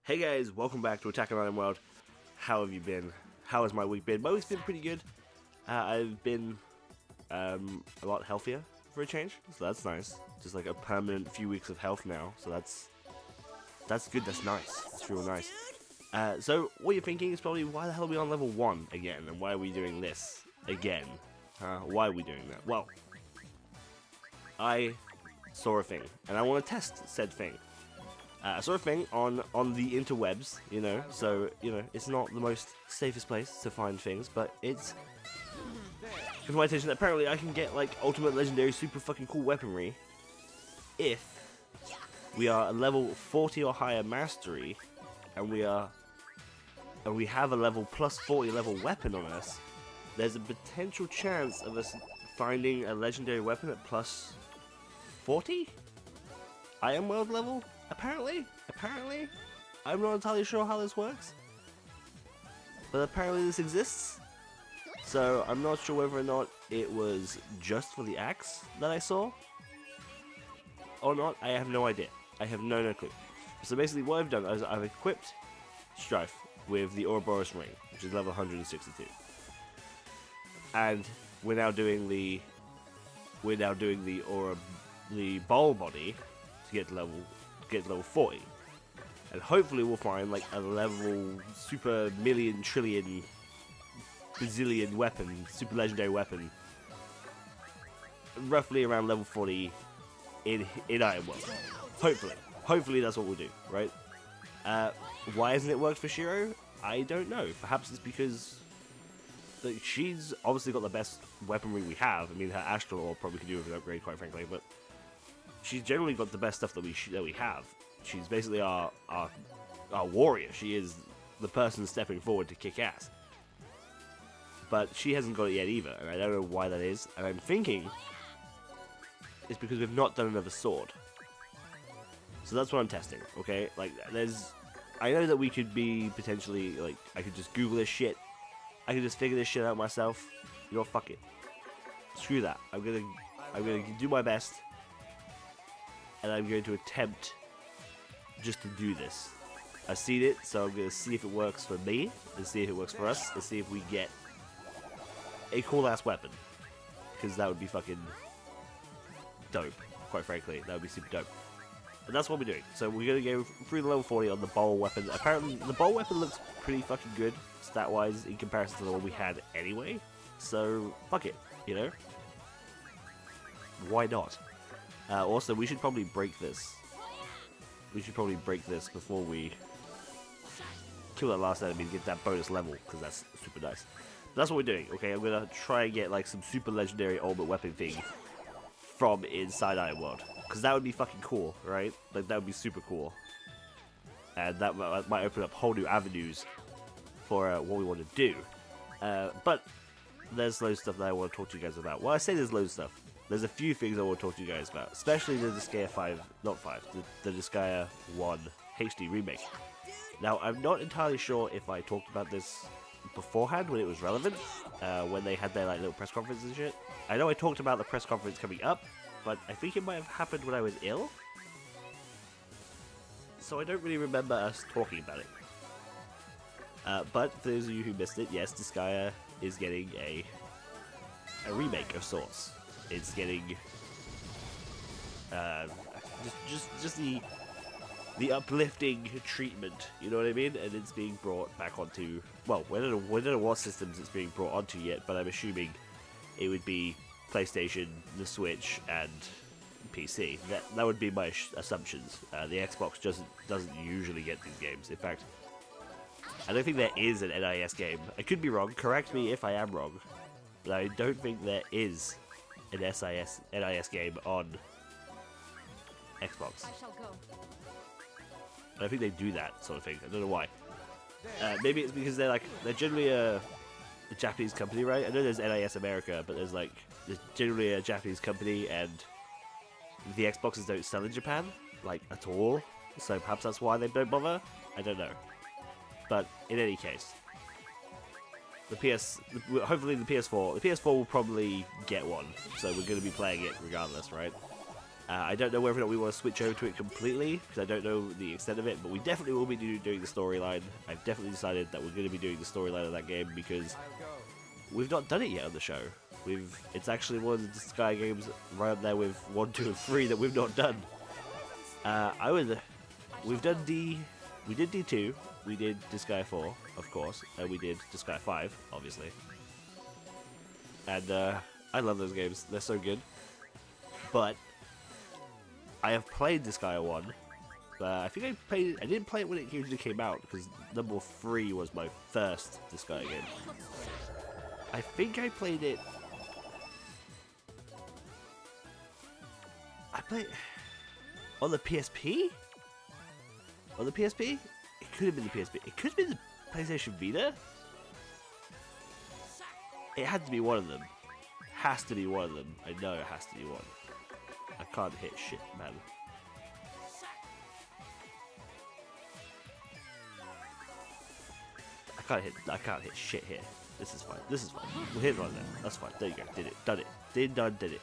Hey guys, welcome back to Attack on Titan World. How have you been? How has my week been? My week's been pretty good. I've been a lot healthier for a change, so that's nice. Just like a permanent few weeks of health now, so that's good, that's nice. That's real nice. So what you're thinking is probably, why the hell are we on level 1 again, and why are we doing this again? Why are we doing that? Well, I saw a thing, and I want to test said thing. I saw a thing on the interwebs, so, it's not the most safest place to find things, but it's to my attention that apparently I can get, like, ultimate legendary super fucking cool weaponry if we are a level 40 or higher mastery, and we have a level plus 40 level weapon on us. There's a potential chance of us finding a legendary weapon at plus 40? Iron World level? Apparently, I'm not entirely sure how this works, but apparently this exists. So I'm not sure whether or not it was just for the axe that I saw, or not. I have no idea. I have no clue. So basically what I've done is I've equipped Strife with the Ouroboros ring, which is level 162. And we're now doing the bowl body to get to level 40, and hopefully we'll find like a level super million trillion bazillion weapon, super legendary weapon, roughly around level 40 in Iron World. Hopefully that's what we'll do, right? Why hasn't it worked for Shiro? I don't know. Perhaps it's because she's obviously got the best weaponry we have. I mean, her Astral Orb probably could do with an upgrade, quite frankly, but she's generally got the best stuff that we have. She's basically our warrior. She is the person stepping forward to kick ass. But she hasn't got it yet either, and I don't know why that is. And I'm thinking it's because we've not done another sword. So that's what I'm testing. Okay, like I know that we could be potentially like, I could just Google this shit. I could just figure this shit out myself. You know, fuck it. Screw that. I'm gonna do my best. And I'm going to attempt just to do this. I've seen it, so I'm going to see if it works for me, and see if it works for us, and see if we get a cool-ass weapon. Because that would be fucking dope, quite frankly. That would be super dope. And that's what we're doing. So we're going to go through the level 40 on the bowl weapon. Apparently, the bowl weapon looks pretty fucking good, stat-wise, in comparison to the one we had anyway. So, fuck it, Why not? Also, we should probably break this. We should probably break this before we kill that last enemy to get that bonus level, because that's super nice. But that's what we're doing, okay? I'm gonna try and get like some super legendary ultimate weapon thing from inside Iron World, because that would be fucking cool, right? Like, that would be super cool. And that might open up whole new avenues for what we want to do. But there's loads of stuff that I want to talk to you guys about. Well, I say there's loads of stuff. There's a few things I want to talk to you guys about, especially the Disgaea 5, not 5, the Disgaea 1 HD remake. Now, I'm not entirely sure if I talked about this beforehand when it was relevant, when they had their like little press conference and shit. I know I talked about the press conference coming up, but I think it might have happened when I was ill, so I don't really remember us talking about it. But for those of you who missed it, yes, Disgaea is getting a remake of sorts. It's getting just the uplifting treatment, you know what I mean? And it's being brought back onto, well, we don't know what systems it's being brought onto yet, but I'm assuming it would be PlayStation, the Switch, and PC. That would be my assumptions. The Xbox doesn't usually get these games. In fact, I don't think there is an NIS game. I could be wrong. Correct me if I am wrong, but I don't think there is an NIS game on Xbox. I think they do that sort of thing. I don't know why. Maybe it's because they're generally a Japanese company, right? I know there's NIS America, but there's generally a Japanese company, and the Xboxes don't sell in Japan, like, at all. So perhaps that's why they don't bother. I don't know. But in any case, hopefully the PS4 will probably get one, so we're going to be playing it regardless, right? I don't know whether or not we want to switch over to it completely, because I don't know the extent of it, but we definitely will be doing the storyline. I've definitely decided that we're going to be doing the storyline of that game, because we've not done it yet on the show. It's actually one of the Disgaea games right up there with 1, 2, and 3 that we've not done. We did D2, we did Disgaea 4, of course, and we did Disgaea 5, obviously. And I love those games, they're so good. But I have played Disgaea 1. I think I didn't play it when it usually came out, because number 3 was my first Disgaea game. I think I played it... I played... on the PSP? On the PSP? It could have been the PSP. It could have been the PlayStation Vita? It had to be one of them. Has to be one of them. I know it has to be one. I can't hit shit, man. I can't hit shit here. This is fine. This is fine. We'll hit right there. That's fine. There you go. Did it. Done it. Did it.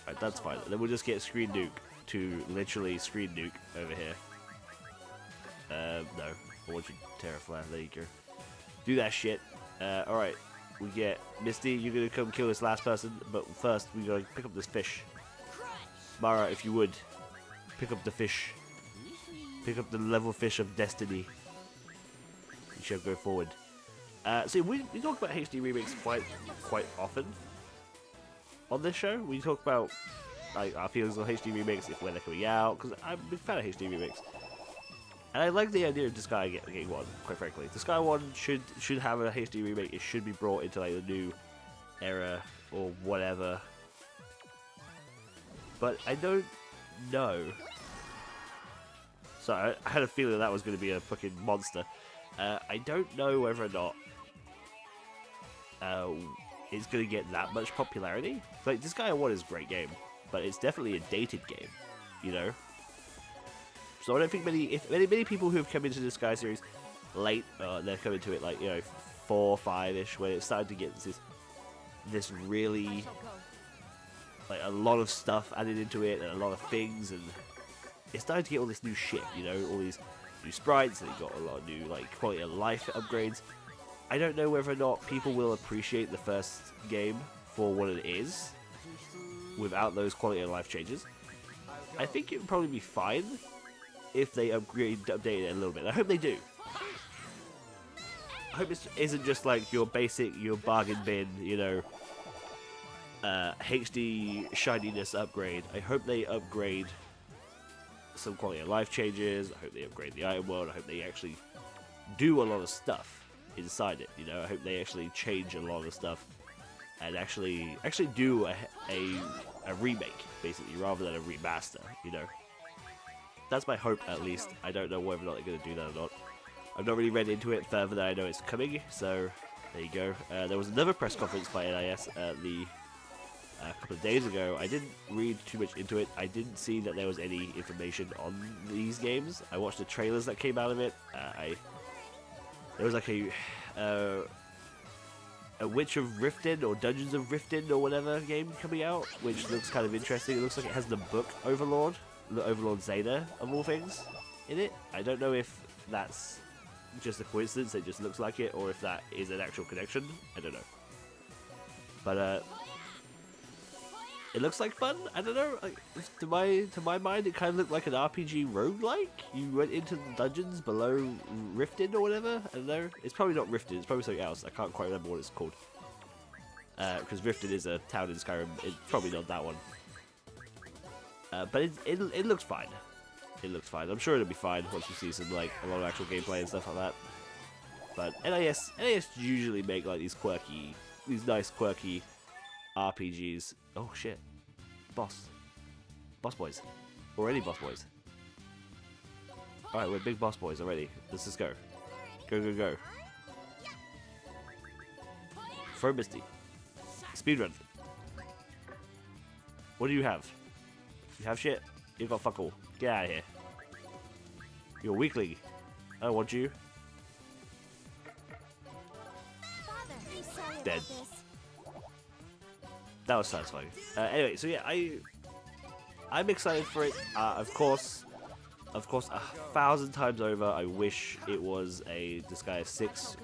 Alright, that's fine. Then we'll just get screen nuke to literally screen nuke over here. No. I want you to Terraflash. There you go. Do that shit. Alright. We get Misty, you're gonna come kill this last person, but first we gotta pick up this fish. Mara, if you would, pick up the fish. Pick up the level fish of destiny. You shall go forward. So we talk about HD remakes quite often on this show. We talk about like our feelings on HD remakes, when they're coming out, because I'm a big fan of HD remakes. And I like the idea of Disgaea getting one, quite frankly. Disgaea 1 should have a HD remake. It should be brought into like the new era or whatever. But I don't know. So I had a feeling that was going to be a fucking monster. I don't know whether or not it's going to get that much popularity. Like, Disgaea 1 is a great game, but it's definitely a dated game, you know? So I don't think many people who have come into the Disgaea series late, they're coming to it like, you know, 4, 5-ish, when it started to get this really, like, a lot of stuff added into it, and a lot of things, and it started to get all this new shit, you know, all these new sprites, and it got a lot of new, like, quality of life upgrades. I don't know whether or not people will appreciate the first game for what it is, without those quality of life changes. I think it would probably be fine if they update it a little bit. I hope they do. I hope it isn't just like your basic, your bargain bin, you know, HD shininess upgrade. I hope they upgrade some quality of life changes. I hope they upgrade the item world. I hope they actually do a lot of stuff inside it. You know, I hope they actually change a lot of stuff and actually do a remake, basically, rather than a remaster. You know, that's my hope, at least. I don't know whether or not they're going to do that or not. I've not really read into it further than I know it's coming, so there you go. There was another press conference by NIS a couple of days ago. I didn't read too much into it. I didn't see that there was any information on these games. I watched the trailers that came out of it. There was like a Witch of Riften or Dungeons of Riften or whatever game coming out, which looks kind of interesting. It looks like it has the book Overlord, the Overlord Zeta of all things, in it. I don't know if that's just a coincidence, it just looks like it, or if that is an actual connection. I don't know. But it looks like fun. I don't know. Like, to my mind, it kind of looked like an RPG roguelike. You went into the dungeons below Riften or whatever. I don't know. It's probably not Riften. It's probably something else. I can't quite remember what it's called. Because Riften is a town in Skyrim. It's probably not that one. But it looks fine. It looks fine. I'm sure it'll be fine once you see some, like, a lot of actual gameplay and stuff like that. But NIS usually make like these nice quirky RPGs. Oh shit. Boss boys. Already boss boys. Alright, we're big boss boys already. Let's just go. Go. Throw Misty. Speedrun. What do you have? You have shit? You got fuck all. Get out of here. You're a weakling. I don't want you. Dead. That was satisfying. Anyway, so yeah, I'm excited for it. Of course, 1,000 times over, I wish it was a Disgaea 6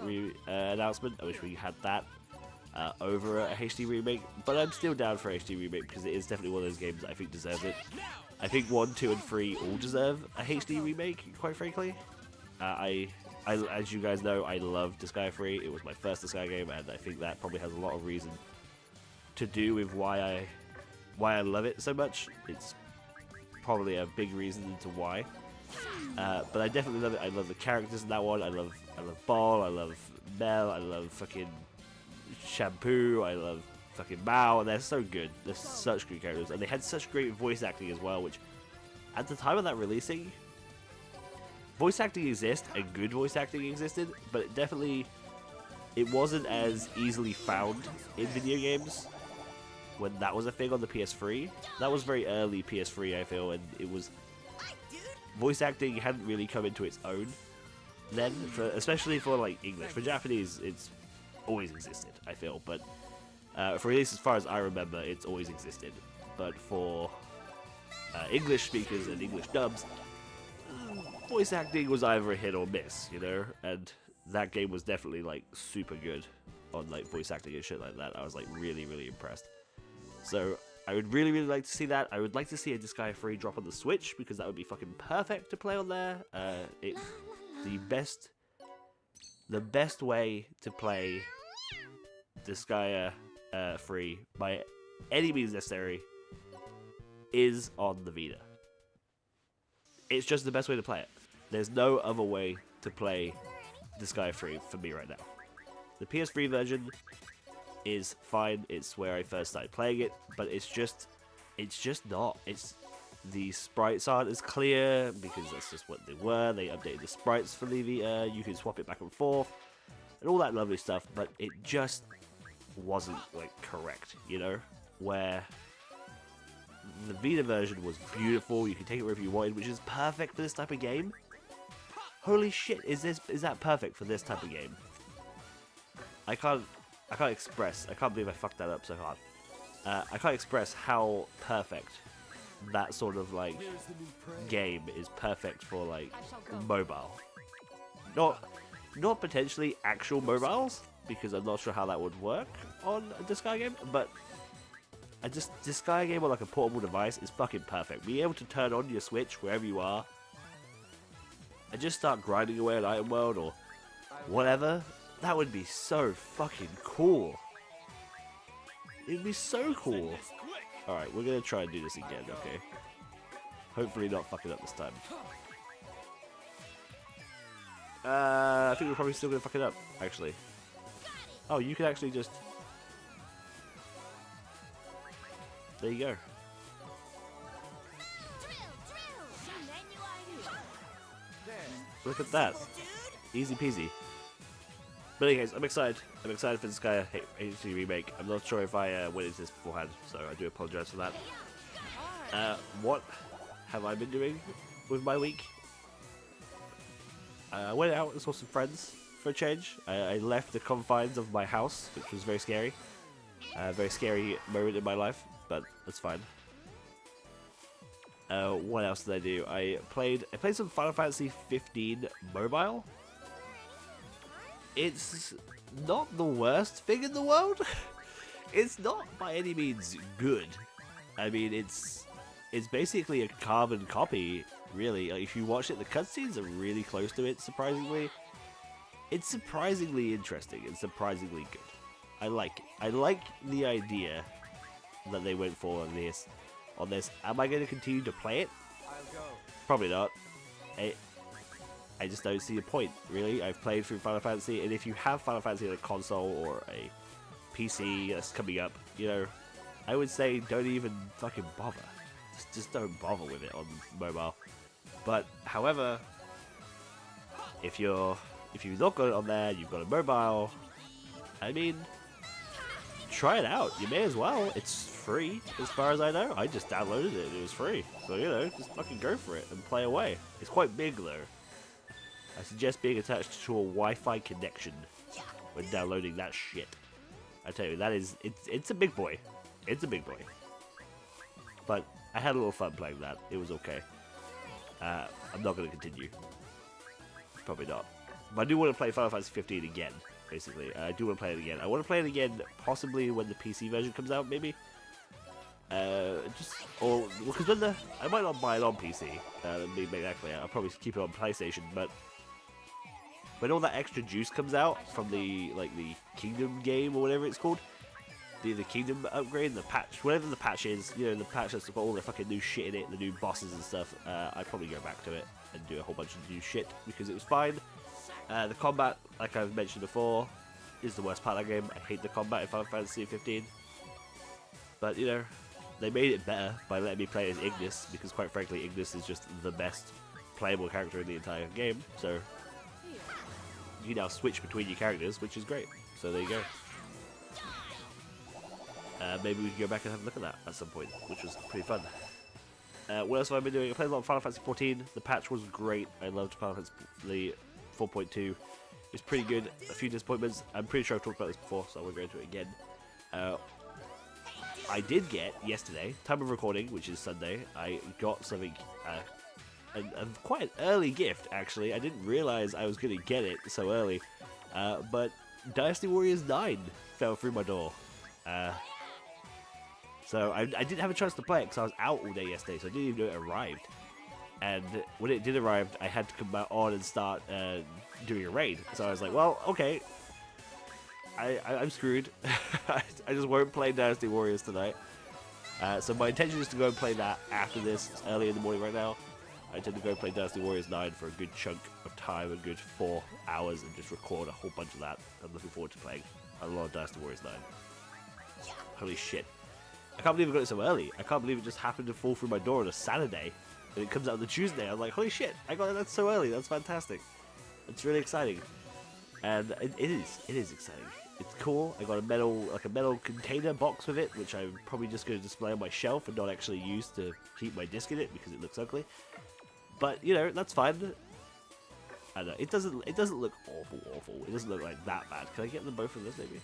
announcement. I wish we had that over a HD remake, but I'm still down for a HD remake because it is definitely one of those games that I think deserves it. I think 1, 2, and 3 all deserve a HD remake, quite frankly. As you guys know, I love Disgaea 3. It was my first Disgaea game, and I think that probably has a lot of reason to do with why I love it so much. It's probably a big reason to why. But I definitely love it. I love the characters in that one. I love Ball. I love Mel. I love fucking Shampoo. I love fucking Mao. And they're so good. They're such good characters, and they had such great voice acting as well. Which, at the time of that releasing, voice acting exists and good voice acting existed, but it wasn't as easily found in video games when that was a thing on the PS3. That was very early PS3, I feel, and it was voice acting hadn't really come into its own then, especially for like English. For Japanese, it's always existed, I feel, but for at least as far as I remember, it's always existed. But for English speakers and English dubs, voice acting was either a hit or miss, you know, and that game was definitely like super good on like voice acting and shit like that. I was like really, really impressed. So I would really, really like to see that. I would like to see a Disgaea 3 drop on the Switch, because that would be fucking perfect to play on there. The best way to play Disgaea 3 by any means necessary is on the Vita. It's just the best way to play it. There's no other way to play Disgaea 3 for me right now. The PS3 version is fine. It's where I first started playing it, but it's just not. The sprites aren't as clear because that's just what they were. They updated the sprites for the Vita. You can swap it back and forth and all that lovely stuff, but it just wasn't like correct, you know, where the Vita version was beautiful. You can take it wherever you wanted, which is perfect for this type of game. Holy shit, is that perfect for this type of game? I can't express. I can't believe I fucked that up so hard. I can't express how perfect that sort of like game is perfect for like mobile. Not potentially actual mobiles, because I'm not sure how that would work on a Disgaea game, but a Disgaea game on like a portable device is fucking perfect. Being able to turn on your Switch wherever you are and just start grinding away at Item World or whatever, that would be so fucking cool. It'd be so cool. Alright, we're gonna try and do this again, okay? Hopefully not fuck it up this time. I think we're probably still gonna fuck it up, actually. Oh, you can actually just... There you go. Look at that. Easy peasy. But anyways, I'm excited. I'm excited for this Disgaea HD remake. I'm not sure if I went into this beforehand, so I do apologize for that. What have I been doing with my week? I went out and saw some friends for a change. I left the confines of my house, which was very scary. A very scary moment in my life, but that's fine. What else did I do? I played some Final Fantasy 15 mobile. It's not the worst thing in the world. It's not by any means good. I mean, it's basically a carbon copy, really. Like, if you watch it, the cutscenes are really close to it, surprisingly. It's surprisingly interesting and surprisingly good. I like it. I like the idea that they went for on this. Am I going to continue to play it? Probably not. I just don't see a point, really. I've played through Final Fantasy, and if you have Final Fantasy on a console or a PC that's coming up, you know, I would say don't even fucking bother. Just don't bother with it on mobile. But, however, if you've not got it on there, you've got a mobile, I mean, try it out. You may as well. It's free, as far as I know. I just downloaded it and it was free. So, you know, just fucking go for it and play away. It's quite big, though. I suggest being attached to a Wi-Fi connection when downloading that shit. I tell you, it's a big boy. It's a big boy. But I had a little fun playing that. It was okay. I'm not going to continue. Probably not. But I do want to play Final Fantasy 15 again, basically. I do want to play it again. I want to play it again, possibly when the PC version comes out, maybe. Because when I might not buy it on PC. Let me make that clear. I'll probably keep it on PlayStation, but when all that extra juice comes out from the Kingdom game or whatever it's called, the Kingdom upgrade, the patch, whatever the patch is, you know, the patch that's got all the fucking new shit in it, the new bosses and stuff, I'd probably go back to it and do a whole bunch of new shit because it was fine. The combat, like I've mentioned before, is the worst part of that game. I hate the combat in Final Fantasy 15. But, you know, they made it better by letting me play as Ignis, because quite frankly, Ignis is just the best playable character in the entire game. So, you can now switch between your characters, which is great. So there you go. Maybe we can go back and have a look at that at some point, which was pretty fun. What else have I been doing? I played a lot of Final Fantasy 14. The patch was great. I loved Final Fantasy 4.2. It's pretty good. A few disappointments. I'm pretty sure I've talked about this before, so I won't go into it again. I did get, yesterday, time of recording, which is Sunday, I got something, a quite an early gift, actually. I didn't realize I was going to get it so early, but Dynasty Warriors 9 fell through my door. So I didn't have a chance to play it because I was out all day yesterday, so I didn't even know it arrived. And when it did arrive, I had to come back on and start doing a raid. So I was like, well, okay, I'm screwed. I just won't play Dynasty Warriors tonight. So my intention is to go and play that after this. It's early in the morning right now. I intend to go play Dynasty Warriors 9 for a good chunk of time, a good 4 hours, and just record a whole bunch of that. I'm looking forward to playing a lot of Dynasty Warriors 9. Holy shit. I can't believe I got it so early. I can't believe it just happened to fall through my door on a Saturday. And it comes out on the Tuesday. I'm like, holy shit, I got it so early. That's fantastic. It's really exciting. And it is exciting. It's cool. I got a metal container box with it, which I'm probably just going to display on my shelf and not actually use to keep my disc in it because it looks ugly. But you know, that's fine. I don't know. It doesn't look awful. It doesn't look like that bad. Can I get them both of this maybe?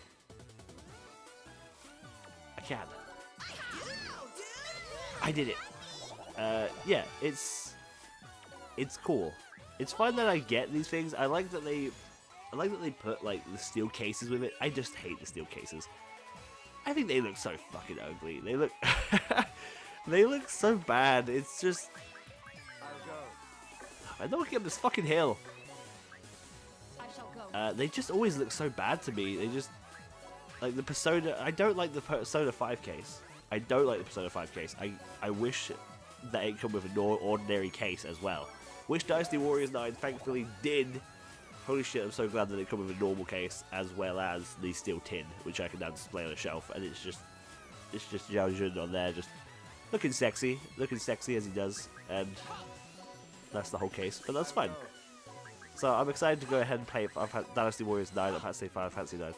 I can. I did it. Yeah, it's cool. It's fine that I get these things. I like that they put like the steel cases with it. I just hate the steel cases. I think they look so fucking ugly. They look they look so bad. It's just I don't get up this fucking hill. They just always look so bad to me. They just like the Persona. I don't like the Persona 5 case. I don't like the Persona 5 case. I wish that it come with an ordinary case as well. Which Dynasty Warriors 9 thankfully did. Holy shit, I'm so glad that it come with a normal case as well as the steel tin, which I can now display on a shelf, and it's just Zhao Jun on there, just looking sexy as he does, and that's the whole case, but that's fine. So I'm excited to go ahead and play Dynasty Warriors 9, I've had to say Final Fantasy 9.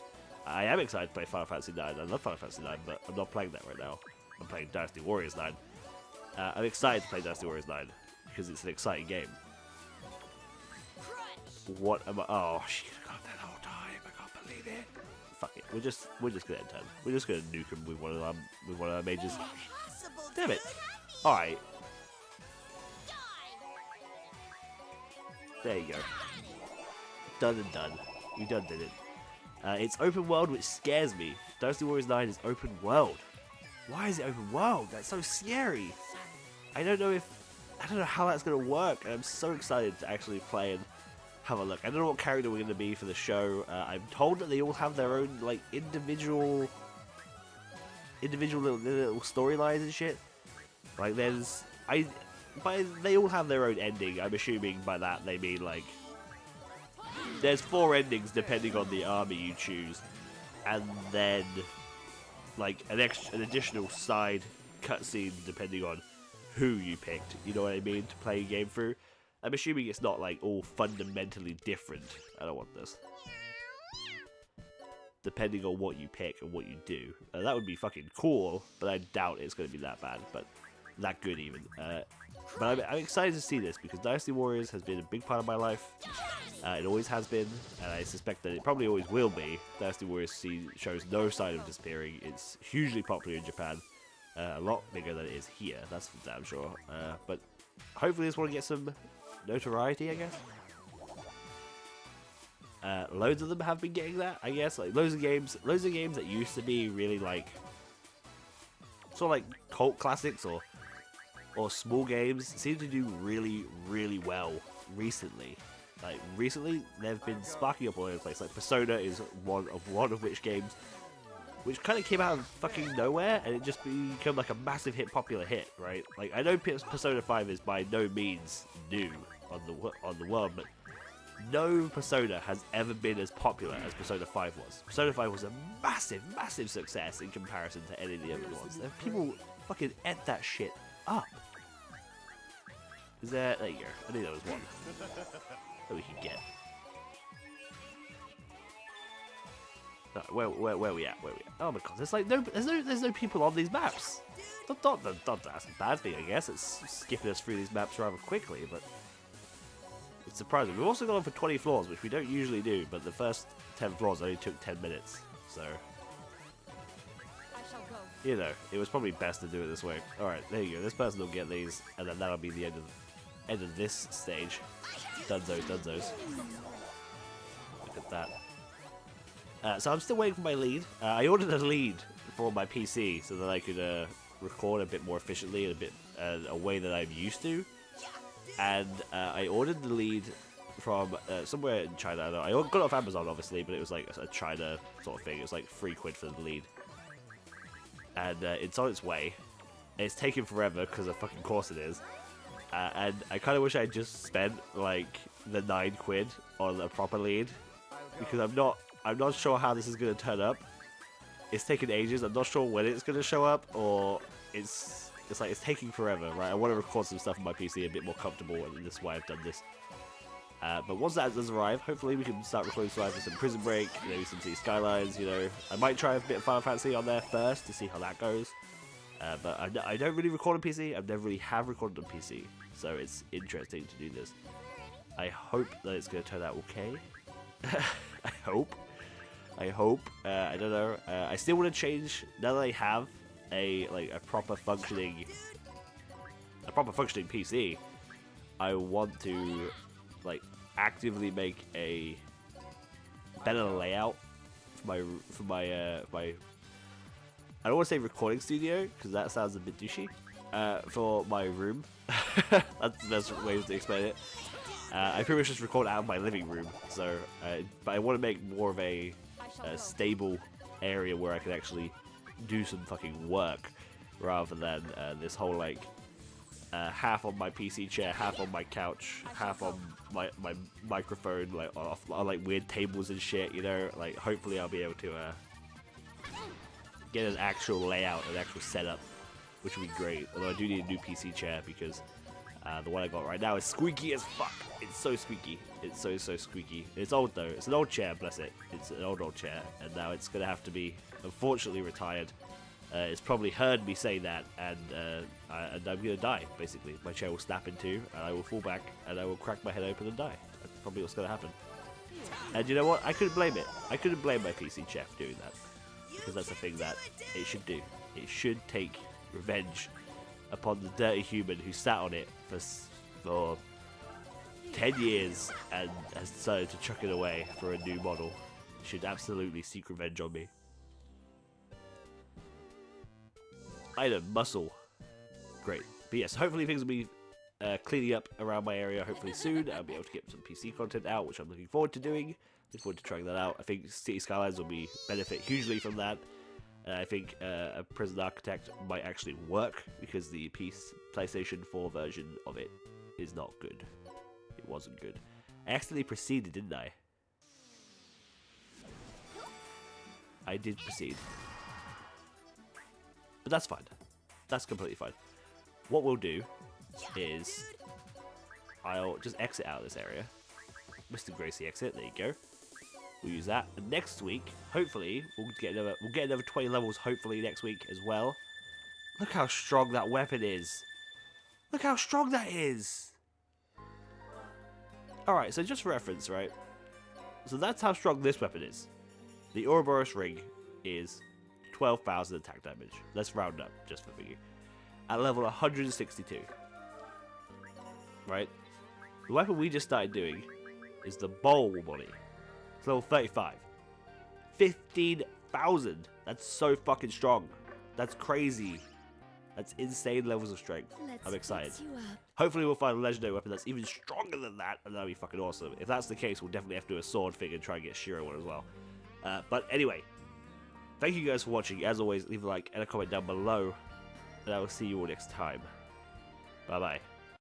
I am excited to play Final Fantasy 9, I love Final Fantasy 9, but I'm not playing that right now. I'm playing Dynasty Warriors 9. I'm excited to play Dynasty Warriors 9, because it's an exciting game. What am I? Oh, she could have got that whole time. I can't believe it. Fuck it. We're just gonna end turn. We're just gonna nuke him with one of our mages. Damn it! All right. There you go. Done and done. We done did it. It's open world, which scares me. Dynasty Warriors 9 is open world. Why is it open world? That's so scary. I don't know how that's gonna work. And I'm so excited to actually play and have a look. I don't know what character we're going to be for the show. I'm told that they all have their own like individual little storylines and shit. Like they all have their own ending. I'm assuming by that they mean like there's 4 endings depending on the army you choose, and then like an additional side cutscene depending on who you picked. You know what I mean, to play a game through. I'm assuming it's not like all fundamentally different. I don't want this. Depending on what you pick and what you do. That would be fucking cool, but I doubt it's going to be that bad, but that good even. But I'm excited to see this because Dynasty Warriors has been a big part of my life. It always has been, and I suspect that it probably always will be. Dynasty Warriors shows no sign of disappearing. It's hugely popular in Japan. A lot bigger than it is here, that's for damn sure. But hopefully this one gets some notoriety, I guess. Loads of them have been getting that, I guess. Like loads of games that used to be really like sort of like cult classics or small games seem to do really, really well recently. Like recently, they've been sparking up all over the place. Like Persona is one of which games, which kind of came out of fucking nowhere, and it just became like a massive hit, popular hit, right? Like I know Persona 5 is by no means new on the world, but no Persona has ever been as popular as Persona 5 was. Persona 5 was a massive, massive success in comparison to any of the other ones. People fucking ate that shit up. Is there you go. I knew there was one that we could get. No, where we at? Oh my god, there's no people on these maps. That's a bad thing, I guess. It's skipping us through these maps rather quickly, but it's surprising. We've also gone for 20 floors, which we don't usually do, but the first 10 floors only took 10 minutes, so you know, it was probably best to do it this way. Alright, there you go. This person will get these, and then that'll be the end of this stage. Dunzos. Look at that. So I'm still waiting for my lead. I ordered a lead for my PC so that I could record a bit more efficiently and a way that I'm used to. And I ordered the lead from somewhere in China. I got it off Amazon, obviously, but it was like a China sort of thing. It was like £3 for the lead. And it's on its way. It's taking forever because of fucking course it is. And I kind of wish I just spent like the £9 on a proper lead, because I'm not sure how this is going to turn up. It's taking ages. I'm not sure when it's going to show up, or it's taking forever, right? I want to record some stuff on my PC a bit more comfortable, and this is why I've done this. But once that does arrive, hopefully we can start recording for some Prison Break, maybe some City Skylines, you know. I might try a bit of Final Fantasy on there first to see how that goes. But I don't really record on PC. I've never really have recorded on PC, so it's interesting to do this. I hope that it's going to turn out okay. I hope. I don't know. I still want to change, now that I have a proper functioning PC. I want to actively make a better layout for my I don't want to say recording studio because that sounds a bit douchey. For my room, that's the best way to explain it. I pretty much just record out of my living room, so but I want to make more of a stable area where I can actually do some fucking work, rather than this whole half on my PC chair, half on my couch, half on my microphone, on weird tables and shit, you know. Hopefully I'll be able to get an actual layout, an actual setup, which would be great. Although I do need a new PC chair because the one I got right now is squeaky as fuck. It's so squeaky. It's so squeaky. It's old though. It's an old chair, bless it. It's an old chair, and now it's gonna have to be, unfortunately, retired. It's probably heard me say that, and I'm gonna die. Basically, my chair will snap in two, and I will fall back, and I will crack my head open and die. That's probably what's gonna happen. And you know what? I couldn't blame it. I couldn't blame my PC chair for doing that, because that's the thing that it should do. It should take revenge upon the dirty human who sat on it for 10 years and has decided to chuck it away for a new model. It should absolutely seek revenge on me. Item, muscle. Great. But yes, hopefully things will be cleaning up around my area hopefully soon. I'll be able to get some PC content out, which I'm looking forward to doing. Looking forward to trying that out. I think City Skylines will benefit hugely from that. I think a Prison Architect might actually work, because the PlayStation 4 version of it is not good. It wasn't good. I accidentally proceeded, didn't I? I did proceed. But that's fine. That's completely fine. What we'll do is I'll just exit out of this area. Mr. Gracie exit, there you go. We'll use that. And next week, hopefully, we'll get another 20 levels, hopefully, next week as well. Look how strong that weapon is. Look how strong that is. Alright, so just for reference, right? So that's how strong this weapon is. The Ouroboros ring is 12,000 attack damage. Let's round up, just for thinking. At level 162. Right? The weapon we just started doing is the Bowl Body. It's level 35. 15,000! That's so fucking strong. That's crazy. That's insane levels of strength. I'm excited. Hopefully we'll find a legendary weapon that's even stronger than that, and that'll be fucking awesome. If that's the case, we'll definitely have to do a sword thing and try and get Shiro one as well. But anyway, thank you guys for watching. As always, leave a like and a comment down below, and I will see you all next time. Bye bye.